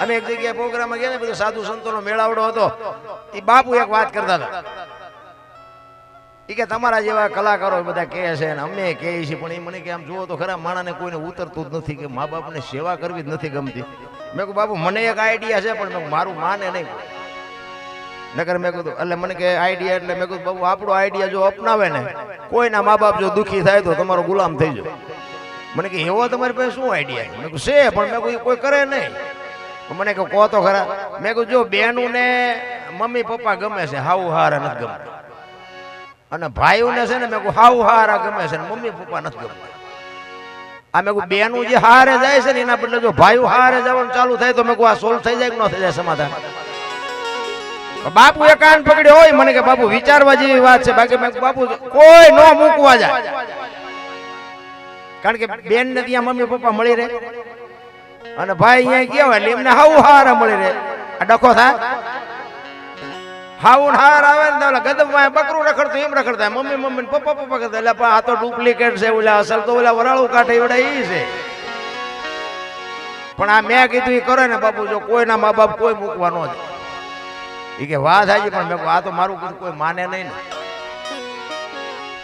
અમે એક જગ્યાએ પ્રોગ્રામમાં ગયા ને, બધું સાધુ સંતોનો મેળાવડો હતો. એ બાપુ એક વાત કરતા હતા કે તમારા જેવા કલાકારો બધા કહે છે ને અમે કહીએ છીએ, પણ એ મને કે આમ જુઓ તો ખરા માણાને કોઈને ઉતરતું જ નથી કે મા બાપને સેવા કરવી જ નથી ગમતી. મેં કહ્યું બાપુ મને એક આઈડિયા છે, પણ મેં મારું માને નહીં. નકર મેં કીધું એટલે મને કે આઈડિયા એટલે મેં કીધું બાપુ આપણો આઈડિયા જો અપનાવે ને, કોઈના મા બાપ જો દુઃખી થાય તો તમારો ગુલામ થઈ જાય. મને કે એવો તમારી પાસે શું આઈડિયા? મેં કહ્યું છે, પણ મેં કહ્યું કોઈ કરે નહીં. મને કહું કહો તો ખરા. મેં કહ્યું જો બેનું ને મમ્મી પપ્પા ગમે છે, હાવ હારા નથી ગમતા, અને ભાઈઓને છે ને મેં કહું હાવ હારા ગમે છે ને મમ્મી પપ્પા નથી ગમતા. આ મેં કહું બેનું જે હારે જાય છે ને એના બદલે જો ભાઈઓ હારે જવાનું ચાલુ થાય તો મેં કહું આ સોલ્વ થઈ જાય કે ન થઈ જાય સમાધાન. બાપુ એ કાન પકડ્યો હોય, મને કે બાપુ વિચારવા જેવી વાત છે, બાકી મેં બાપુ કોઈ ન મૂકવા જાય, કારણ કે બેન ને ત્યાં મમ્મી પપ્પા મળી રહે અને ભાઈ અહીંયા ગયા હોય એટલે એમને હાવ હારા મળી રહે. આ ડખો થાય હાઉન હાર આવે ને ગદમમાં બકરું રખડતું એમ રખડતા મમ્મી મમ્મી પપ્પા પપ્પા કરતા. એટલે આ તો ડુપ્લિકેટ છે, ઓલા અસલ તો ઓલા વરાળું કાઢે એવડા એ છે. પણ આ મેં કીધું એ કરે ને બાપુ, જો કોઈના મા બાપ કોઈ મૂકવા ન જાય. એ કે વાત હાજી, પણ મેં આ તો મારું કીધું કોઈ માને નહીં ને.